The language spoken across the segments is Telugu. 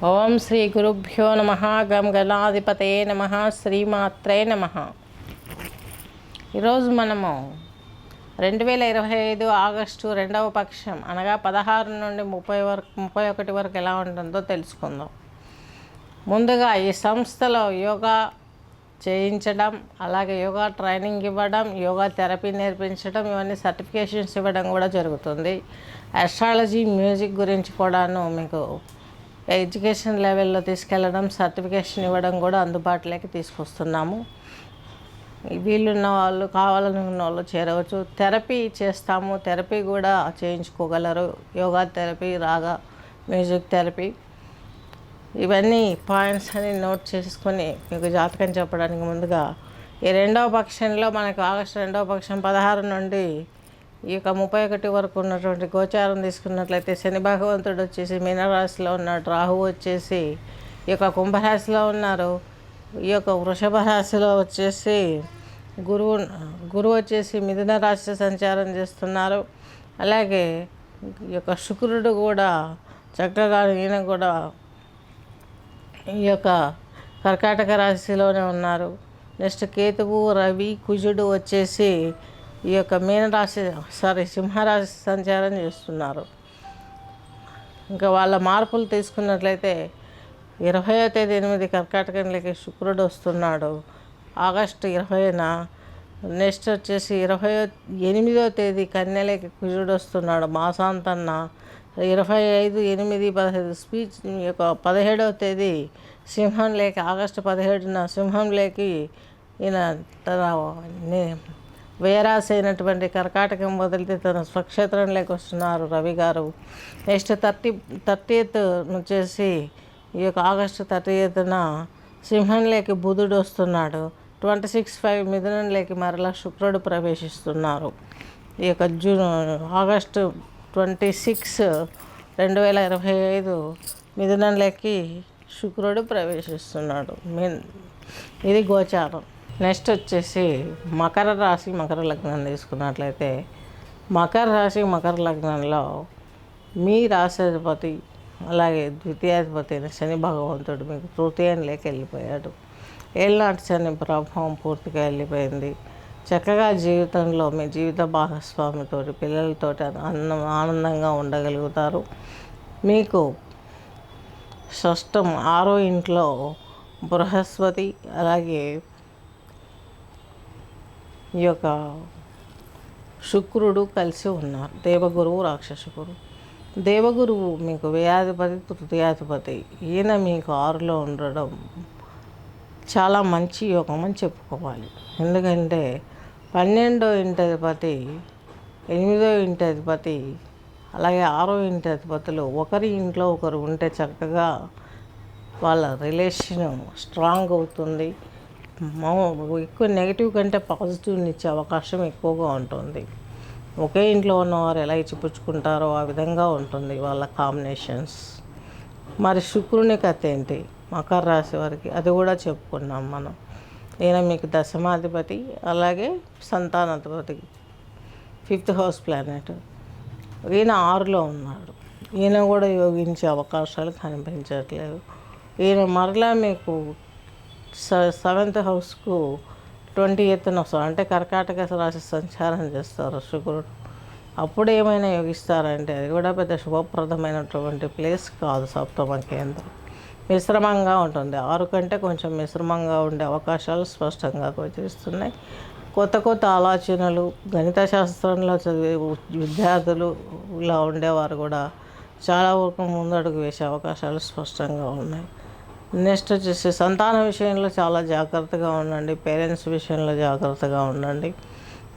ఓం శ్రీ గురుభ్యో నమ. గం గణాధిపతే నమ. శ్రీమాత్రే నమ. ఈరోజు మనము 2025 ఆగస్టు 2వ పక్షం అనగా 16 నుండి 31 వరకు ఎలా ఉంటుందో తెలుసుకుందాం. ముందుగా ఈ సంస్థలో యోగా చేయించడం, అలాగే యోగా ట్రైనింగ్ ఇవ్వడం, యోగా థెరపీ నేర్పించడం, ఇవన్నీ సర్టిఫికేషన్స్ ఇవ్వడం కూడా జరుగుతుంది. ఆస్ట్రాలజీ, మ్యూజిక్ గురించి కూడాను మీకు ఎడ్యుకేషన్ లెవెల్లో తీసుకెళ్ళడం, సర్టిఫికేషన్ ఇవ్వడం కూడా అందుబాటులోకి తీసుకొస్తున్నాము. వీళ్ళున్న వాళ్ళు, కావాలనుకున్న వాళ్ళు చేరవచ్చు. థెరపీ చేస్తాము, థెరపీ కూడా చేయించుకోగలరు. యోగా థెరపీ, రాగా మ్యూజిక్ థెరపీ, ఇవన్నీ పాయింట్స్ అని నోట్ చేసుకొని మీకు జాతకం చెప్పడానికి ముందుగా ఈ 2వ పక్షంలో మనకు ఆగస్టు 2వ పక్షం 16 నుండి ఈ యొక్క 31 వరకు ఉన్నటువంటి గోచారం తీసుకున్నట్లయితే శని భగవంతుడు వచ్చేసి మీనరాశిలో ఉన్నాడు, రాహు వచ్చేసి ఈ యొక్క కుంభరాశిలో ఉన్నారు, ఈ యొక్క వృషభ రాశిలో వచ్చేసి గురువు వచ్చేసి మిథున రాశి సంచారం చేస్తున్నారు. అలాగే ఈ యొక్క శుక్రుడు కూడా చక్కగా ఈయన కూడా ఈ యొక్క కర్కాటక రాశిలోనే ఉన్నారు. నెక్స్ట్ కేతువు, రవి, కుజుడు వచ్చేసి ఈ యొక్క సింహరాశి సంచారం చేస్తున్నారు. ఇంకా వాళ్ళ మార్పులు తీసుకున్నట్లయితే 20వ తేదీ 8 కర్కాటకంలోకి శుక్రుడు వస్తున్నాడు ఆగస్టు 20న. నెక్స్ట్ వచ్చేసి 28వ తేదీ కన్యలోకి కుజుడు వస్తున్నాడు మాసాంతన్న. 25/8/15 స్పీచ్ ఈ యొక్క 17వ తేదీ సింహంలోకి, ఆగస్టు 17న సింహంలోకి ఈయన తన వ్యయరాశి అయినటువంటి కర్కాటకం వదిలితే తన స్వక్షేత్రంలోకి వస్తున్నారు రవి గారు. నెక్స్ట్ 30th వచ్చేసి ఈ యొక్క ఆగస్టు 30న సింహంలోకి బుధుడు వస్తున్నాడు. 26/5 మిథునంలోకి మరలా శుక్రుడు ప్రవేశిస్తున్నారు. ఈ యొక్క ఆగస్టు 26, 2025 మిథునంలోకి శుక్రుడు ప్రవేశిస్తున్నాడు. ఇది గోచారం. నెక్స్ట్ వచ్చేసి మకర రాశి, మకర లగ్నం తీసుకున్నట్లయితే మకర రాశి, మకర లగ్నంలో మీ రాశాధిపతి అలాగే ద్వితీయాధిపతి అయిన శని భగవంతుడు మీకు తృతీయంలోకి వెళ్ళిపోయాడు. ఏళ్ళనాటి శని ప్రభావం పూర్తిగా వెళ్ళిపోయింది. చక్కగా జీవితంలో మీ జీవిత భాగస్వామితో, పిల్లలతోటి ఆనందంగా ఉండగలుగుతారు. మీకు షష్టం 6వ ఇంట్లో బృహస్పతి, అలాగే ఈ యొక్క శుక్రుడు కలిసి ఉన్నారు. దేవగురువు, రాక్షస గురువు. దేవగురువు మీకు వ్యయాధిపతి, తృతీయాధిపతి. ఈయన మీకు 6లో ఉండడం చాలా మంచి యోగం అని చెప్పుకోవాలి. ఎందుకంటే 12వ ఇంటి అధిపతి, 8వ ఇంటి అధిపతి, అలాగే 6వ ఇంటి అధిపతులు ఒకరి ఇంట్లో ఒకరు ఉంటే చక్కగా వాళ్ళ రిలేషన్ స్ట్రాంగ్ అవుతుంది. ఎక్కువ నెగిటివ్ కంటే పాజిటివ్ని ఇచ్చే అవకాశం ఎక్కువగా ఉంటుంది. ఒకే ఇంట్లో ఉన్నవారు ఎలా ఇచ్చిపుచ్చుకుంటారో ఆ విధంగా ఉంటుంది వాళ్ళ కాంబినేషన్స్. మరి శుక్రుని కథ ఏంటి మకర రాశి వారికి, అది కూడా చెప్పుకున్నాం మనం. ఈయన మీకు దశమాధిపతి, అలాగే సంతానాధిపతి, 5th హౌస్ ప్లానెట్. ఈయన 6లో ఉన్నాడు. ఈయన కూడా యోగించే అవకాశాలు కనిపించట్లేదు. ఈయన మరలా మీకు 7th హౌస్కు 20th వస్తారు, అంటే కర్కాటక రాశి సంచారం చేస్తారు శుక్రుడు. అప్పుడు ఏమైనా యోగిస్తారంటే అది కూడా పెద్ద శుభప్రదమైనటువంటి ప్లేస్ కాదు. 7వ కేంద్రం మిశ్రమంగా ఉంటుంది. 6 కంటే కొంచెం మిశ్రమంగా ఉండే అవకాశాలు స్పష్టంగా గోచరిస్తున్నాయి. కొత్త ఆలోచనలు, గణిత శాస్త్రంలో చదివే విద్యార్థులు ఇలా ఉండేవారు కూడా చాలా వరకు ముందడుగు వేసే అవకాశాలు స్పష్టంగా ఉన్నాయి. నెక్స్ట్ వచ్చేసి సంతాన విషయంలో చాలా జాగ్రత్తగా ఉండండి. పేరెంట్స్ విషయంలో జాగ్రత్తగా ఉండండి.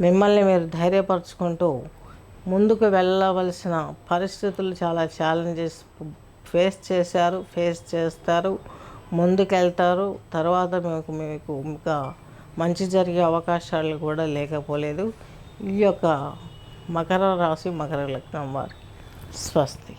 మిమ్మల్ని మీరు ధైర్యపరచుకుంటూ ముందుకు వెళ్ళవలసిన పరిస్థితులు, చాలా ఛాలెంజెస్ ఫేస్ చేస్తారు, ముందుకెళ్తారు. తర్వాత మీకు ఇంకా మంచి జరిగే అవకాశాలు కూడా లేకపోలేదు. ఈ యొక్క మకర రాశి, మకర లగ్నం వారికి స్వస్తి.